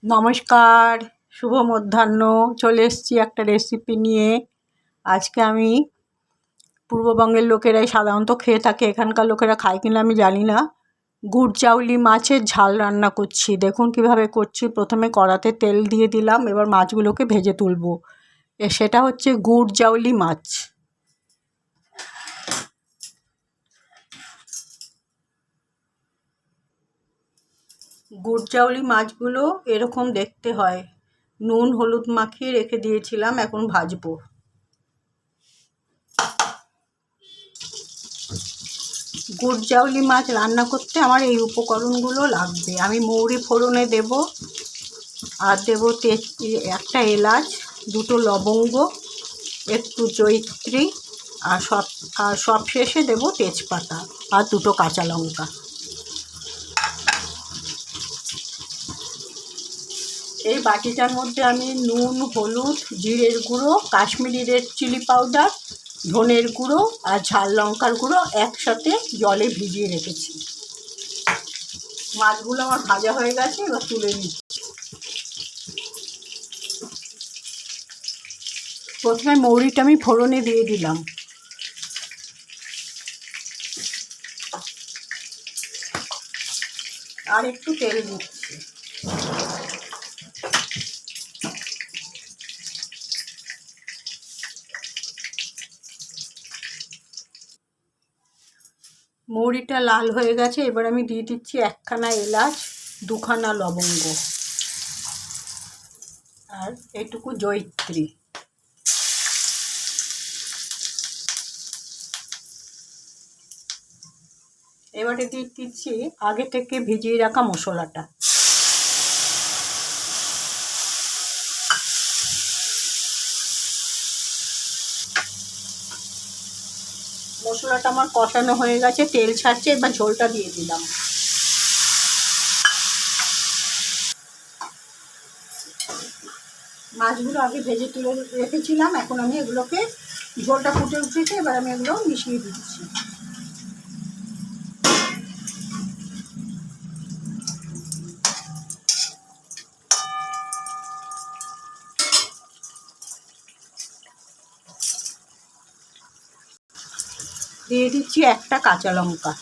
নমস্কার, শুভ মধ্যাহ্ন। চলে এসেছি একটা রেসিপি নিয়ে। আজকে আমি পূর্ববঙ্গের লোকেরাই সাধারণত খেয়ে থাকে, এখানকার লোকেরা খায় কিনা আমি জানি না। গুড় চাউলি মাছের ঝাল রান্না করছি। দেখুন কিভাবে করছি। প্রথমে কড়াতে তেল দিয়ে দিলাম, এবার মাছগুলোকে ভেজে তুলবো। সেটা হচ্ছে গুড় চাউলি মাছ। গুড় চাউলি মাছগুলো এরকম দেখতে হয়। নুন হলুদ মাখিয়ে রেখে দিয়েছিলাম, এখন ভাজবো। গুড় চাউলি মাছ রান্না করতে আমার এই উপকরণগুলো লাগবে। আমি মৌরি ফোড়নে দেব, আর দেব একটা এলাচ, দুটো লবঙ্গ, একটু জয়িত্রী, আর সব শেষে দেব তেজপাতা আর দুটো কাঁচা লঙ্কা। এই বাটিটার মধ্যে আমি নুন, হলুদ, জিরের গুঁড়ো, কাশ্মীরি রেড চিলি পাউডার, ধনের গুঁড়ো আর ঝাল লঙ্কার গুঁড়ো একসাথে জলে ভিজিয়ে রেখেছি। মাছগুলো আমার ভাজা হয়ে গেছে, এবার তুলে নিচ্ছি। প্রথমে মৌরিটা আমি ফোড়নে দিয়ে দিলাম। আর একটু তেল দিচ্ছি। মৌরিটা লাল হয়ে গেছে, এবার আমি দিয়ে দিচ্ছি একখানা এলাচ, দুখানা লবঙ্গ আর এইটুকু জয়িত্রী। এবারে দিয়ে দিচ্ছি আগে থেকে ভিজিয়ে রাখা মশলাটা। মশলাটা আমার কষানো হয়ে গেছে, তেল ছাড়ছে, এবার ঝোলটা দিয়ে দিলাম। মাছগুলো আগে ভেজে তুলে রেখেছিলাম, এখন আমি এগুলোকে, ঝোলটা ফুটে উঠেছে, এবার আমি এগুলো মিশিয়ে দিচ্ছি। দিয়ে দিচ্ছি একটা কাঁচা লঙ্কা।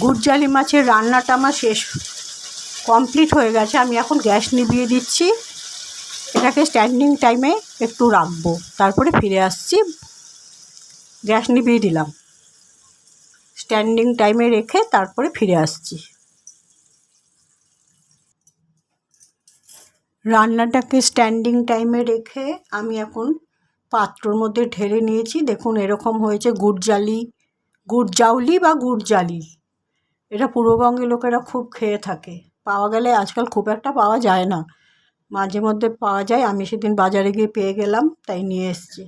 গুড় চাউলি মাছের রান্নাটা আমার কমপ্লিট হয়ে গেছে। আমি এখন গ্যাস নিভিয়ে দিচ্ছি। এটাকে স্ট্যান্ডিং টাইমে একটু রাখবো, তারপরে ফিরে আসছি। গ্যাস নিভিয়ে দিলাম, স্ট্যান্ডিং টাইমে রেখে তারপরে ফিরে আসছি। রান্নাটাকে স্ট্যান্ডিং টাইমে রেখে আমি এখন পাত্রর মধ্যে ঢেলে নিয়েছি। দেখুন এরকম হয়েছে গুড় চাউলি বা গুড় জালি। এটা পূর্ববঙ্গের লোকেরা খুব খেয়ে থাকে। পাওয়া গেলে, আজকাল খুব একটা পাওয়া যায় না, মাঝে মধ্যে পাওয়া যায়। আমি সেদিন বাজারে গিয়ে পেয়ে গেলাম, তাই নিয়ে এসেছি।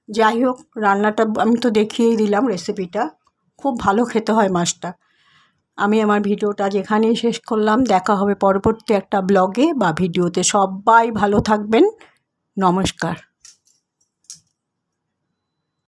যাই হোক, রান্নাটা আমি তো দেখিয়েই দিলাম, রেসিপিটা খুব ভালো খেতে হয় মাছটা। আমি আমার ভিডিওটা যেখানেই শেষ করলাম। দেখা হবে পরবর্তী একটা ব্লগে বা ভিডিওতে। সবাই ভালো থাকবেন। নমস্কার।